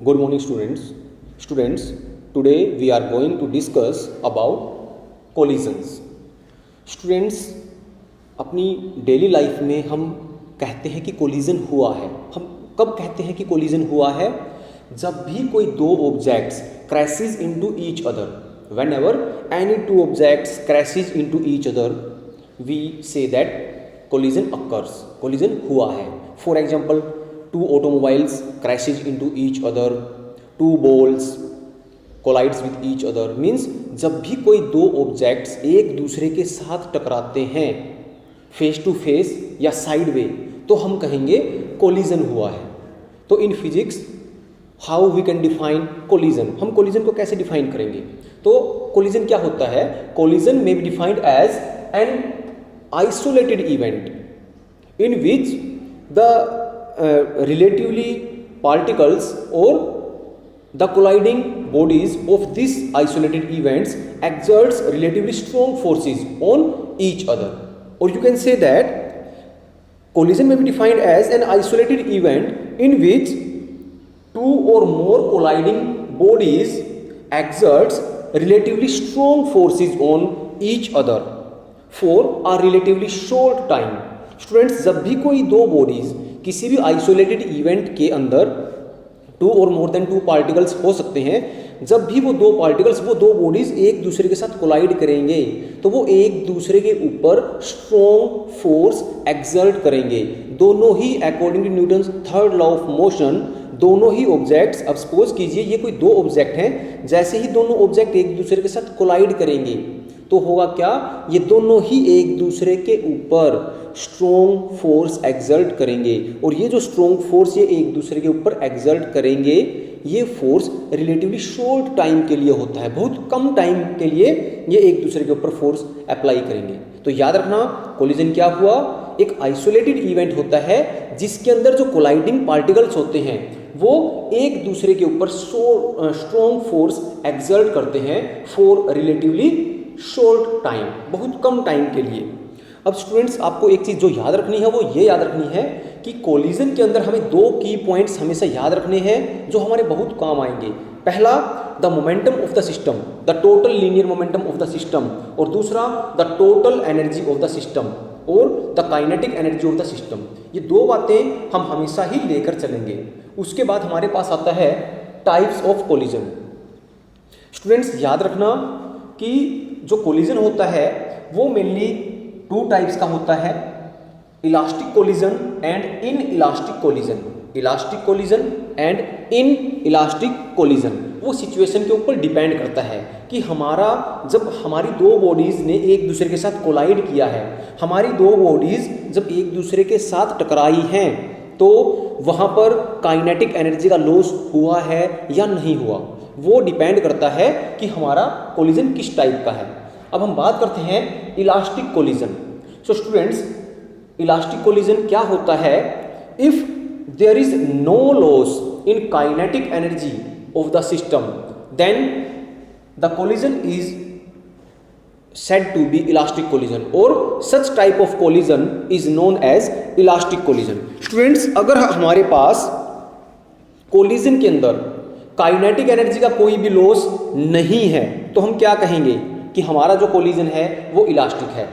Good morning students. Students, today we are going to discuss about collisions. Students, अपनी daily life में हम कहते हैं कि कोलिजन हुआ है. हम कब कहते हैं कि कोलिजन हुआ है? जब भी कोई दो objects crashes into each other. Whenever any two objects crashes into each other, we say that collision occurs. Collision हुआ है. For example, two automobiles crashes into each other, two balls collides with each other. Means जब भी कोई दो objects एक दूसरे के साथ टकराते हैं फेस टू फेस या साइड वे, तो हम कहेंगे कोलिजन हुआ है. तो in physics how we can define collision, हम कोलिजन को कैसे डिफाइन करेंगे? तो कोलिजन क्या होता है? Collision may be defined as an isolated event in which the relatively particles or the colliding bodies of these isolated events exerts relatively strong forces on each other. Or you can say that collision may be defined as an isolated event in which two or more colliding bodies exerts relatively strong forces on each other for a relatively short time. Students, जब भी कोई दो bodies किसी भी isolated event के अंदर to और more than two particles हो सकते हैं, जब भी वो दो पार्टिकल्स, वो दो बॉडीज एक दूसरे के साथ कोलाइड करेंगे तो वो एक दूसरे के ऊपर स्ट्रॉन्ग फोर्स एक्सर्ट करेंगे. दोनों ही according to Newton's third law of motion, दोनों ही ऑब्जेक्ट्स, अब सपोज कीजिए ये कोई दो ऑब्जेक्ट हैं, जैसे ही दोनों ऑब्जेक्ट एक दूसरे के साथ कोलाइड करेंगे तो होगा क्या? ये दोनों ही एक दूसरे के ऊपर स्ट्रॉन्ग फोर्स एक्सर्ट करेंगे. और ये जो स्ट्रॉन्ग फोर्स ये एक दूसरे के ऊपर एक्सर्ट करेंगे, ये फोर्स रिलेटिवली शॉर्ट टाइम के लिए होता है. बहुत कम टाइम के लिए ये एक दूसरे के ऊपर फोर्स अप्लाई करेंगे. तो याद रखना, कोलिजन क्या हुआ? एक आइसोलेटेड इवेंट होता है जिसके अंदर जो कोलाइडिंग पार्टिकल्स होते हैं वो एक दूसरे के ऊपर स्ट्रॉन्ग फोर्स एक्सर्ट करते हैं फॉर रिलेटिवली शॉर्ट टाइम, बहुत कम टाइम के लिए. अब स्टूडेंट्स, आपको एक चीज़ जो याद रखनी है वो ये याद रखनी है कि कोलिजन के अंदर हमें दो की पॉइंट्स हमेशा याद रखने हैं जो हमारे बहुत काम आएंगे. पहला, the momentum of the system, the total linear momentum of the system, और दूसरा the total energy of the system और the kinetic energy of the system. ये दो बातें हम हमेशा ही लेकर चलेंगे. उसके बाद हमारे पास आता है टाइप्स ऑफ कोलिजन. स्टूडेंट्स, याद रखना कि जो कोलिजन होता है वो मेनली टू टाइप्स का होता है, elastic collision and in elastic collision. Elastic collision and in elastic collision वो सिचुएशन के ऊपर डिपेंड करता है कि जब हमारी दो बॉडीज़ ने एक दूसरे के साथ कोलाइड किया है, हमारी दो बॉडीज़ जब एक दूसरे के साथ टकराई हैं, तो वहाँ पर काइनेटिक एनर्जी का लॉस हुआ है या नहीं हुआ, वो डिपेंड करता है कि हमारा कोलिजन किस टाइप का है. अब हम बात करते हैं elastic collision. So students, elastic collision क्या होता है? If there is no loss in kinetic energy of the system, then the collision is said to be elastic collision, और such type of collision is known as elastic collision. Students, अगर हमारे पास collision के अंदर kinetic energy का कोई भी loss नहीं है तो हम क्या कहेंगे कि हमारा जो कोलिजन है वो इलास्टिक है.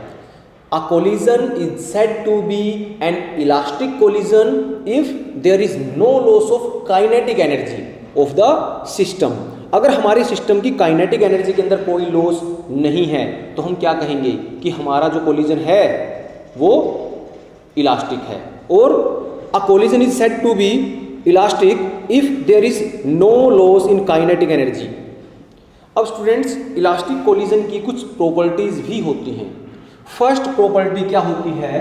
A collision is said to be an elastic collision if there is no loss of kinetic energy of the system. अगर हमारे सिस्टम की काइनेटिक एनर्जी के अंदर कोई लॉस नहीं है तो हम क्या कहेंगे कि हमारा जो कोलिजन है वो इलास्टिक है. और a collision is said to be elastic if there is no loss in kinetic energy. अब स्टूडेंट्स, इलास्टिक कोलिजन की कुछ प्रॉपर्टीज भी होती हैं. फर्स्ट प्रॉपर्टी क्या होती है?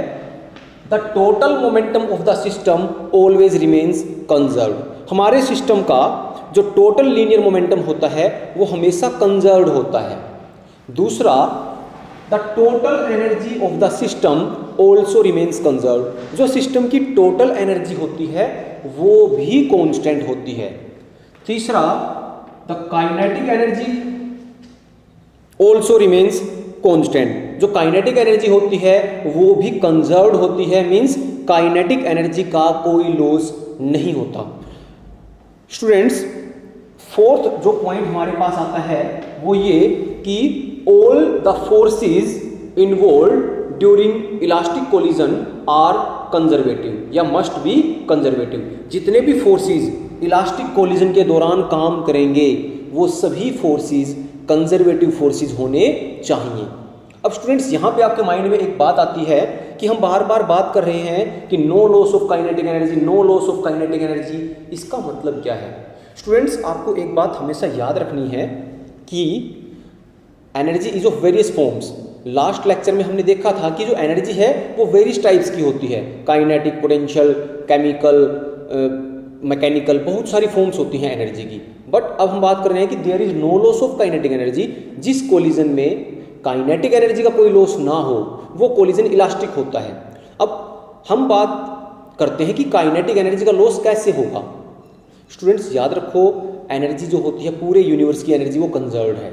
The total momentum of the system always remains conserve. हमारे सिस्टम का जो टोटल लीनियर मोमेंटम होता है वो हमेशा कंजर्व्ड होता है. दूसरा, the total energy of the system also remains conserve. जो सिस्टम की टोटल एनर्जी होती है वो भी कांस्टेंट होती है. तीसरा, the kinetic energy also remains constant. जो काइनेटिक एनर्जी होती है वो भी कंजर्व्ड होती है, मीन्स काइनेटिक एनर्जी का कोई लॉस नहीं होता. स्टूडेंट्स, फोर्थ जो पॉइंट हमारे पास आता है वो ये कि all the forces involve during elastic collision are conservative या मस्ट बी कंजर्वेटिव। जितने भी फोर्सेस इलास्टिक कोलिजन के दौरान काम करेंगे वो सभी फोर्सेस कंजर्वेटिव फोर्सेस होने चाहिए। अब स्टूडेंट्स यहाँ पे आपके माइंड में एक बात आती है कि हम बार बार बात कर रहे हैं कि no loss of kinetic energy, no loss of kinetic energy, इसका मतलब क्या है? स्टूडेंट्स आपको एक बात हमेशा याद रखनी है कि energy is of various forms. Last lecture में हमने देखा था कि जो एनर्जी है वो वेरियस टाइप्स की होती है, काइनेटिक, पोटेंशियल, केमिकल, मैकेनिकल, बहुत सारी फॉर्म्स होती हैं एनर्जी की। बट अब हम बात कर रहे हैं कि there is no loss of kinetic energy. जिस कोलिजन में काइनेटिक एनर्जी का कोई लॉस ना हो वो कोलिजन इलास्टिक होता है। अब हम बात करते हैं कि काइनेटिक एनर्जी का लॉस कैसे होगा। स्टूडेंट्स याद रखो, एनर्जी जो होती है पूरे यूनिवर्स की एनर्जी वो कंजर्व्ड है,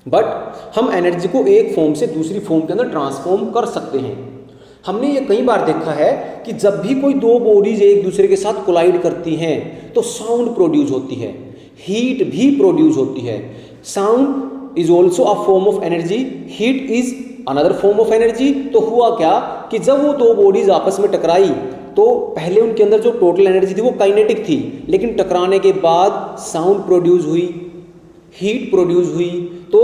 बट हम एनर्जी को एक फॉर्म से दूसरी फॉर्म के अंदर ट्रांसफॉर्म कर सकते हैं। हमने ये कई बार देखा है कि जब भी कोई दो बॉडीज एक दूसरे के साथ कोलाइड करती हैं तो साउंड प्रोड्यूस होती है, हीट भी प्रोड्यूस होती है। Sound is also a form of energy, heat is another form of energy. तो हुआ क्या कि जब वो दो बॉडीज आपस में टकराई तो पहले उनके अंदर जो टोटल एनर्जी थी वो काइनेटिक थी, लेकिन टकराने के बाद साउंड प्रोड्यूस हुई, हीट प्रोड्यूस हुई। तो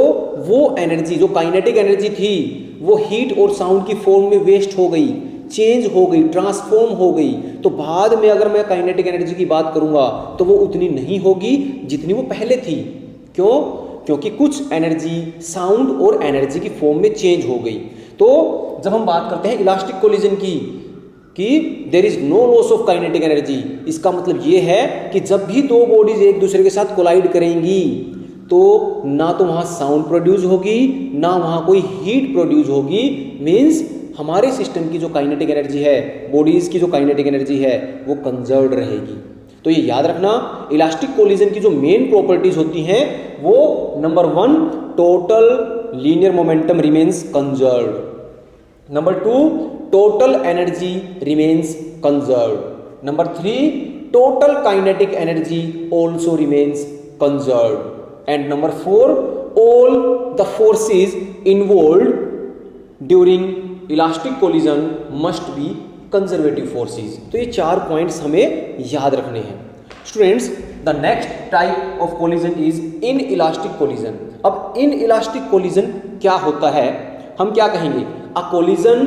वो एनर्जी जो काइनेटिक एनर्जी थी वो हीट और साउंड की फॉर्म में वेस्ट हो गई, चेंज हो गई, ट्रांसफॉर्म हो गई। तो बाद में अगर मैं काइनेटिक एनर्जी की बात करूंगा तो वो उतनी नहीं होगी जितनी वो पहले थी। क्यों? क्योंकि कुछ एनर्जी साउंड और एनर्जी की फॉर्म में चेंज हो गई। तो जब हम बात करते हैं इलास्टिक कोलिजन की कि there is no loss of kinetic energy, इसका मतलब ये है कि जब भी दो बॉडीज एक दूसरे के साथ कोलाइड करेंगी तो ना तो वहां साउंड प्रोड्यूस होगी ना वहां कोई हीट प्रोड्यूस होगी। मींस हमारे सिस्टम की जो काइनेटिक एनर्जी है, बॉडीज की जो काइनेटिक एनर्जी है वो कंजर्व्ड रहेगी। तो ये याद रखना, इलास्टिक कोलिजन की जो मेन प्रॉपर्टीज होती हैं वो number 1 total linear momentum remains conserved, number 2 total energy remains conserved, number 3 total kinetic energy also remains conserved, and number 4 all the forces involved during elastic collision must be conservative forces। तो ये 4 points हमें याद रखने हैं। Students, the next type of collision is in elastic collision. अब in elastic collision क्या होता है? हम क्या कहेंगे? A collision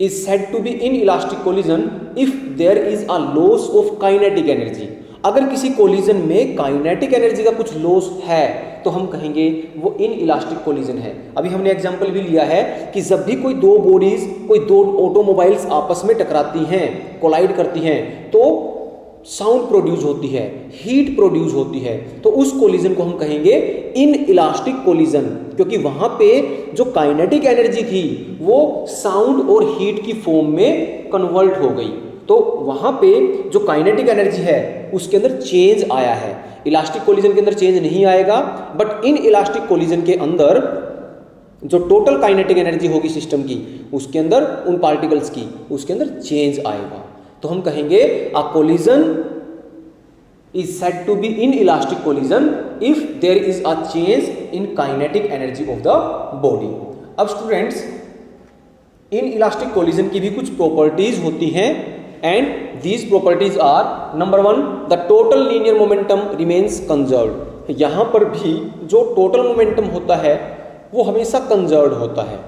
is said to be inelastic collision if there is a loss of kinetic energy. अगर किसी कोलिजन में काइनेटिक एनर्जी का कुछ लॉस है तो हम कहेंगे वो इन इलास्टिक कोलिजन है। अभी हमने एग्जांपल भी लिया है कि जब भी कोई दो बॉडीज, कोई दो ऑटोमोबाइल्स आपस में टकराती हैं, कोलाइड करती हैं, तो साउंड प्रोड्यूस होती है, हीट प्रोड्यूस होती है। तो उस कोलिजन को हम कहेंगे इन इलास्टिक कोलिजन, क्योंकि वहां पे जो काइनेटिक एनर्जी थी वो साउंड और हीट की फॉर्म में कन्वर्ट हो गई। तो वहां पे जो काइनेटिक एनर्जी है उसके अंदर चेंज आया है। इलास्टिक कोलिजन के अंदर चेंज नहीं आएगा, बट इन इलास्टिक कोलिजन के अंदर जो टोटल काइनेटिक एनर्जी होगी सिस्टम की, उसके अंदर उन पार्टिकल्स की, उसके अंदर चेंज आएगा। तो हम कहेंगे a collision is said to be inelastic collision if there is a change in kinetic energy of the body. अब स्टूडेंट्स, इन इलास्टिक कोलिजन की भी कुछ प्रॉपर्टीज होती हैं and these properties are number 1 the total linear momentum remains conserved। यहाँ पर भी जो टोटल मोमेंटम होता है वो हमेशा कंजर्व्ड होता है।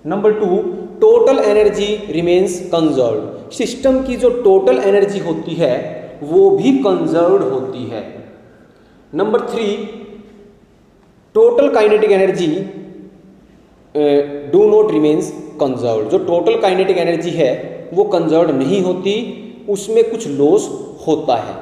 Number 2 total energy remains conserved. System की जो टोटल एनर्जी होती है वो भी कंजर्व्ड होती है। Number 3 total kinetic energy do not remains conserved. जो टोटल काइनेटिक एनर्जी है वो कंजर्व नहीं होती, उसमें कुछ लॉस होता है।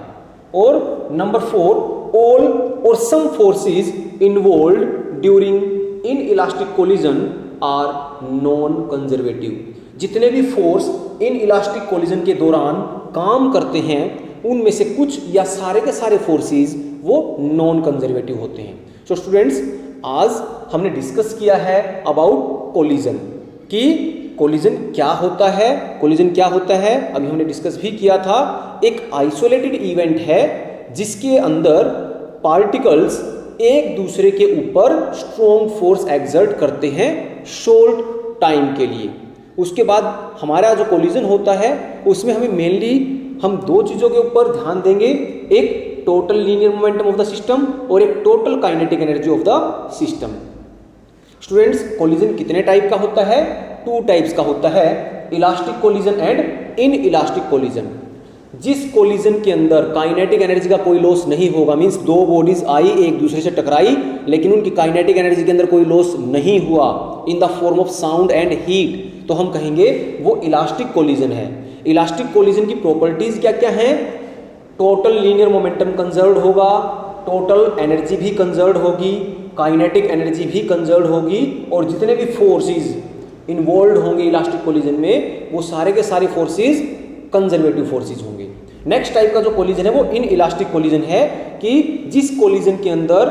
और नंबर 4 ऑल और some forces involved during inelastic collision are non conservative. जितने भी फोर्स इन इलास्टिक कोलिजन के दौरान काम करते हैं उनमें से कुछ या सारे के सारे फोर्सेस वो नॉन कंजर्वेटिव होते हैं। सो स्टूडेंट्स, आज हमने डिस्कस किया है अबाउट कोलिजन कि कोलिजन क्या होता है। कोलिजन क्या होता है अभी हमने डिस्कस भी किया था। एक आइसोलेटेड इवेंट है जिसके अंदर पार्टिकल्स एक दूसरे के ऊपर स्ट्रॉन्ग फोर्स एक्सर्ट करते हैं शॉर्ट टाइम के लिए। उसके बाद हमारा जो कोलिजन होता है उसमें हमें मेनली हम दो चीज़ों के ऊपर ध्यान देंगे, एक total linear momentum of the system और एक total kinetic energy of the system. Students, collision कितने टाइप का होता है? 2 टाइप्स का होता है, elastic collision and in elastic collision. जिस कोलिजन के अंदर काइनेटिक एनर्जी का कोई लॉस नहीं होगा, मींस दो बॉडीज आई एक दूसरे से टकराई लेकिन उनकी काइनेटिक एनर्जी के अंदर कोई लॉस नहीं हुआ in the form of sound and heat, तो हम कहेंगे वो इलास्टिक कोलिजन है। इलास्टिक कोलिजन की प्रॉपर्टीज क्या क्या हैं? टोटल लीनियर मोमेंटम कंजर्व्ड होगा, टोटल एनर्जी भी कंजर्व्ड होगी, काइनेटिक एनर्जी भी कंजर्व्ड होगी, और जितने भी फोर्सेस इन्वॉल्व होंगे इलास्टिक कोलिजन में वो सारे के सारे फोर्सेस कंजर्वेटिव फोर्सेस होंगे। नेक्स्ट टाइप का जो कोलिजन है वो इन इलास्टिक कोलिजन है कि जिस कोलिजन के अंदर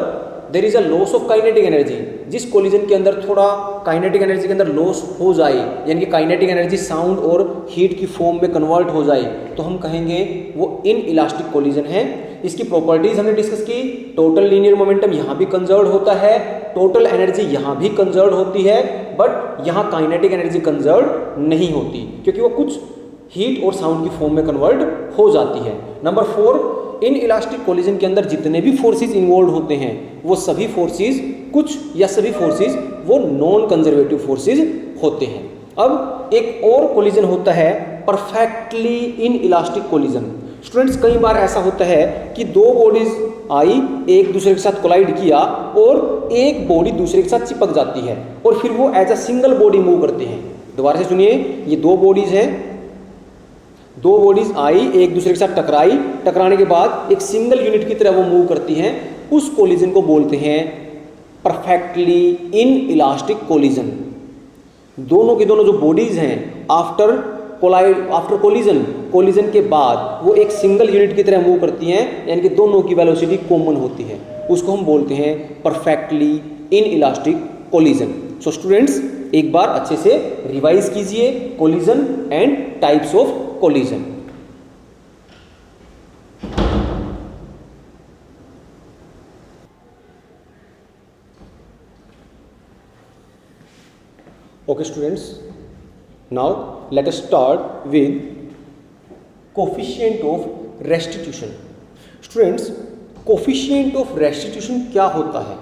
there is a loss of kinetic energy, जिस कोलिजन के अंदर थोड़ा काइनेटिक एनर्जी के अंदर लॉस हो जाए, यानी कि काइनेटिक एनर्जी साउंड और हीट की फॉर्म में कन्वर्ट हो जाए, तो हम कहेंगे वो इन इलास्टिक कोलिजन है। इसकी प्रॉपर्टीज हमने डिस्कस की, टोटल लीनियर मोमेंटम यहाँ भी कंजर्व्ड होता है, टोटल एनर्जी यहाँ भी कंजर्व्ड होती है, बट यहाँ काइनेटिक एनर्जी कंजर्व्ड नहीं होती क्योंकि वो कुछ हीट और साउंड की फॉर्म में कन्वर्ट हो जाती है। नंबर 4, इन इलास्टिक कोलिजन के अंदर जितने भी फोर्सेस इन्वॉल्व होते हैं वो सभी फोर्सेस, कुछ या सभी फोर्सेस वो नॉन कंजर्वेटिव फोर्सेस होते हैं। अब एक और कोलिजन होता है perfectly inelastic collision. Students, कई बार ऐसा होता है कि दो बॉडीज आई एक दूसरे के साथ कोलाइड किया और एक बॉडी दूसरे के साथ चिपक जाती है और फिर वो as a single body move करते हैं। दोबारा से सुनिए, ये दो बॉडीज हैं, दो बॉडीज आई एक दूसरे के साथ टकराई, टकराने के बाद एक सिंगल यूनिट की तरह वो मूव करती हैं, उस कोलिजन को बोलते हैं परफेक्टली इन इलास्टिक कोलिजन। दोनों की दोनों जो बॉडीज हैं आफ्टर कोलिजन के बाद वो एक सिंगल यूनिट की तरह मूव करती हैं, यानी कि दोनों की वेलोसिटी कॉमन होती है, उसको हम बोलते हैं perfectly inelastic collision. So students, एक बार अच्छे से रिवाइज कीजिए collision and types of collision. Okay students, now let us start with coefficient of restitution. Students, coefficient of restitution क्या होता है?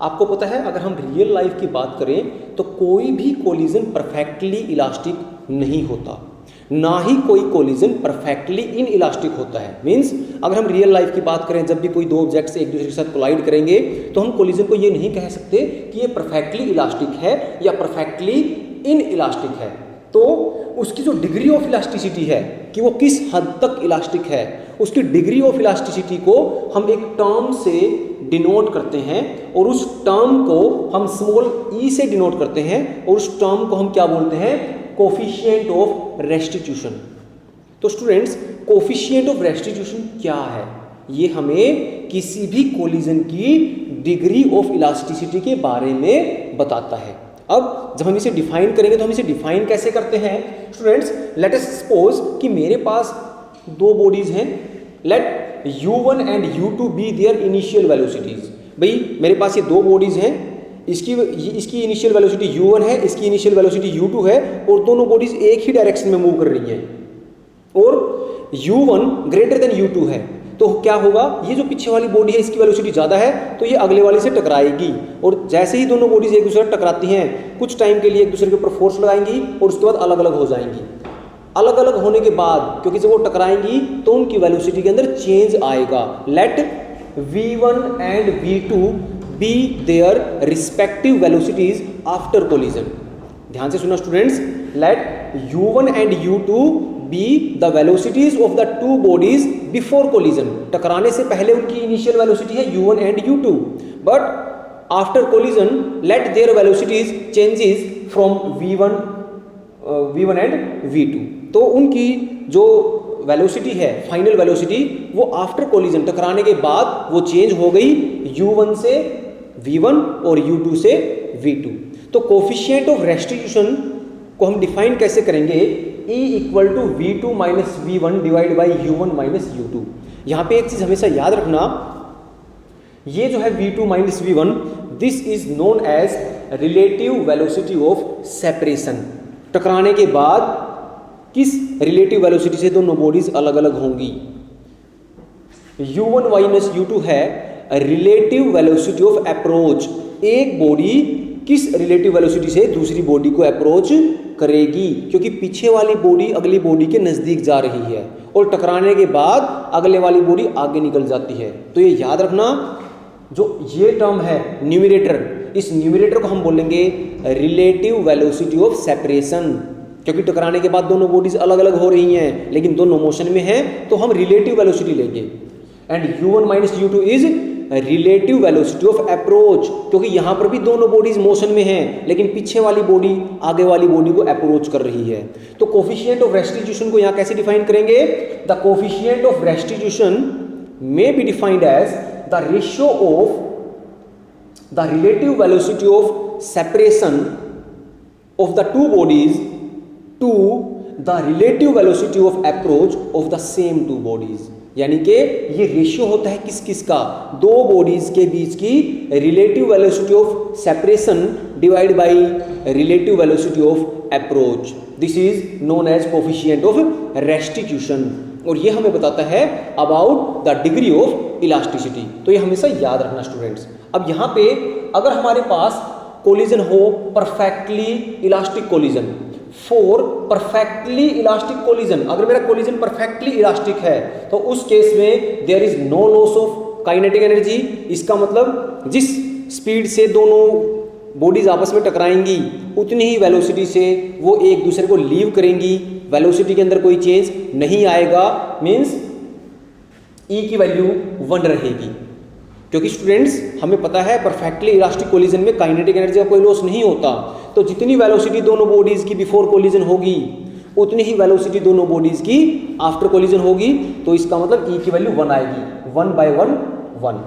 आपको पता है, अगर हम रियल लाइफ की बात करें तो कोई भी कोलिजन परफेक्टली इलास्टिक नहीं होता, ना ही कोई कोलिजन परफेक्टली इन इलास्टिक होता है। मींस अगर हम रियल लाइफ की बात करें, जब भी कोई दो ऑब्जेक्ट्स एक दूसरे के साथ कोलाइड करेंगे तो हम कोलिजन को ये नहीं कह सकते कि ये परफेक्टली इलास्टिक है या परफेक्टली इन इलास्टिक है। तो उसकी जो डिग्री ऑफ इलास्टिसिटी है कि वो किस हद तक इलास्टिक है, उसकी डिग्री ऑफ इलास्टिसिटी को हम एक टर्म से डिनोट करते हैं और उस टर्म को हम स्मॉल ई से डिनोट करते हैं और उस टर्म को हम क्या बोलते हैं? Coefficient of restitution. तो स्टूडेंट्स, कोफिशिएंट ऑफ रेस्टिट्यूशन क्या है? ये हमें किसी भी कोलिजन की डिग्री ऑफ इलास्टिसिटी के बारे में बताता है। अब जब हम इसे डिफाइन करेंगे तो हम इसे डिफाइन कैसे करते हैं? स्टूडेंट्स, लेट अस सपोज कि मेरे पास दो बॉडीज हैं, let u1 and u2 be their initial velocities. भाई मेरे पास ये दो बॉडीज हैं, इसकी इनिशियल वेलोसिटी u1 है, इसकी इनिशियल वेलोसिटी u2 है और दोनों बॉडीज एक ही डायरेक्शन में मूव कर रही हैं और u1 ग्रेटर देन u2 है, तो क्या होगा? ये जो पीछे वाली बॉडी है इसकी वेलोसिटी ज़्यादा है तो ये अगले वाले से टकराएगी और जैसे ही दोनों बॉडीज एक दूसरे से टकराती हैं कुछ टाइम के लिए एक दूसरे के ऊपर फोर्स लगाएंगी और उसके बाद अलग अलग हो जाएंगी। अलग अलग होने के बाद क्योंकि जब वो टकराएंगी तो उनकी वेलोसिटी के अंदर चेंज आएगा। Let v1 and v2 be their respective velocities after collision. ध्यान से सुना students, let u1 and u2 be the velocities of the two bodies before collision. टकराने से पहले उनकी इनिशियल वेलोसिटी है u1 and u2, but after collision let their velocities changes from v1 and v2। तो उनकी जो वेलोसिटी है, final velocity, वो आफ्टर कोलिजन टकराने के बाद वो चेंज हो गई u1 से v1 और u2 से v2। तो कोफिशिएंट ऑफ रेस्टिट्यूशन को हम डिफाइन कैसे करेंगे? E equal to v2 minus v1 divide by u1 minus u2। यहाँ पे एक चीज़ हमेशा याद रखना ये जो है v2 minus v1, this is known as relative velocity of separation. टकराने के बाद किस रिलेटिव वेलोसिटी से दोनों बॉडीज अलग अलग होंगी। u1 माइनस u2 है रिलेटिव वेलोसिटी ऑफ अप्रोच। एक बॉडी किस रिलेटिव वेलोसिटी से दूसरी बॉडी को अप्रोच करेगी, क्योंकि पीछे वाली बॉडी अगली बॉडी के नजदीक जा रही है और टकराने के बाद अगले वाली बॉडी आगे निकल जाती है। तो ये याद रखना, जो ये टर्म है न्यूमरेटर, इस न्यूमरेटर को हम बोलेंगे रिलेटिव वेलोसिटी ऑफ सेपरेशन, क्योंकि टकराने के बाद दोनों बॉडीज अलग अलग हो रही हैं लेकिन दोनों मोशन में हैं, तो हम रिलेटिव वेलोसिटी लेंगे। And u1 minus u2 is relative velocity of approach, क्योंकि यहां पर भी दोनों बॉडीज मोशन में हैं लेकिन पीछे वाली बॉडी आगे वाली बॉडी को अप्रोच कर रही है। तो कोफिशिएंट ऑफ रेस्टिट्यूशन को यहां कैसे डिफाइन करेंगे? The coefficient of restitution may be defined as the ratio of the relative velocity of separation of the two bodies to the relative velocity of approach of the same two bodies. यानी कि ये ratio होता है किस किस का? दो bodies के बीच की relative velocity of separation divide by relative velocity of approach. This is known as coefficient of restitution, और ये हमें बताता है about the degree of elasticity. तो ये हमेशा याद रखना स्टूडेंट्स। अब यहाँ पे अगर हमारे पास कोलिजन हो, perfectly elastic collision, for perfectly elastic collision, अगर मेरा कोलिजन परफेक्टली इलास्टिक है तो उस केस में there is no loss of kinetic energy. इसका मतलब जिस स्पीड से दोनों बॉडीज आपस में टकराएंगी उतनी ही वेलोसिटी से वो एक दूसरे को लीव करेंगी, वेलोसिटी के अंदर कोई चेंज नहीं आएगा, मीन्स E की वैल्यू 1 रहेगी। क्योंकि स्टूडेंट्स हमें पता है परफेक्टली इलास्टिक कोलिजन में काइनेटिक एनर्जी का कोई लॉस नहीं होता, तो जितनी वेलोसिटी दोनों बॉडीज की बिफोर कोलिजन होगी उतनी ही वेलोसिटी दोनों बॉडीज की आफ्टर कोलिजन होगी। तो इसका मतलब E की वैल्यू 1 आएगी, 1/1 1।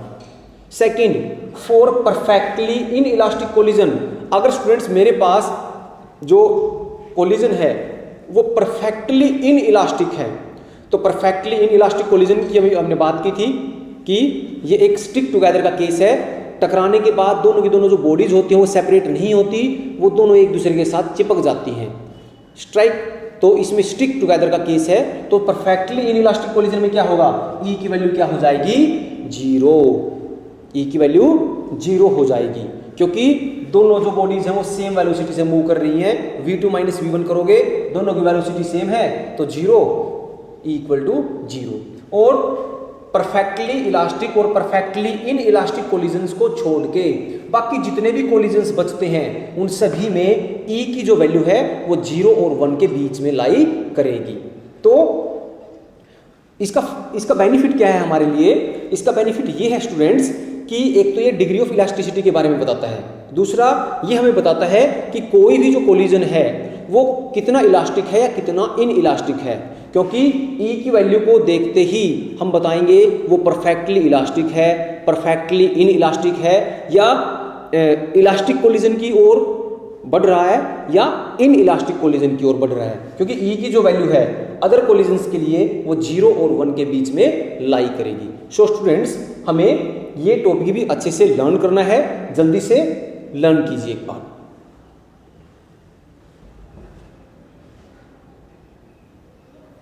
Second, for perfectly inelastic collision, अगर स्टूडेंट्स मेरे पास जो कोलिजन है वो परफेक्टली इन इलास्टिक है, तो परफेक्टली इन इलास्टिक कोलिजन की हमने बात की थी कि ये एक स्टिक टुगेदर का केस है। टकराने के बाद दोनों की दोनों जो बॉडीज होती हैं वो सेपरेट नहीं होती, वो दोनों एक दूसरे के साथ चिपक जाती हैं, स्ट्राइक। तो इसमें स्टिक टुगेदर का केस है। तो परफेक्टली इन इलास्टिक कोलिजन में क्या होगा? E की वैल्यू क्या हो जाएगी? 0। E की वैल्यू 0 हो जाएगी, क्योंकि दोनों जो बॉडीज हैं वो सेम वेलोसिटी से मूव कर रही हैं। v2 माइनस v1 करोगे, दोनों की वेलोसिटी सेम है तो 0, E इक्वल टू 0। और परफेक्टली इलास्टिक और परफेक्टली इन इलास्टिक कोलिजन्स को छोड़ के बाकी जितने भी कोलिजन्स बचते हैं उन सभी में E की जो वैल्यू है वो 0 और 1 के बीच में लाई करेगी। तो इसका बेनिफिट क्या है हमारे लिए? इसका बेनिफिट ये है स्टूडेंट्स कि एक तो ये डिग्री ऑफ इलास्टिसिटी के बारे में बताता है, दूसरा ये हमें बताता है कि कोई भी जो कोलिजन है वो कितना इलास्टिक है या कितना इन इलास्टिक है, क्योंकि E की वैल्यू को देखते ही हम बताएंगे वो परफेक्टली इलास्टिक है, परफेक्टली इन इलास्टिक है, या इलास्टिक कोलिजन की ओर बढ़ रहा है या इन इलास्टिक कोलिजन की ओर बढ़ रहा है, क्योंकि E की जो वैल्यू है अदर कोलिजन्स के लिए वो 0 और 1 के बीच में लाई करेगी। सो स्टूडेंट्स हमें ये टॉपिक भी अच्छे से लर्न करना है, जल्दी से लर्न कीजिए एक बार।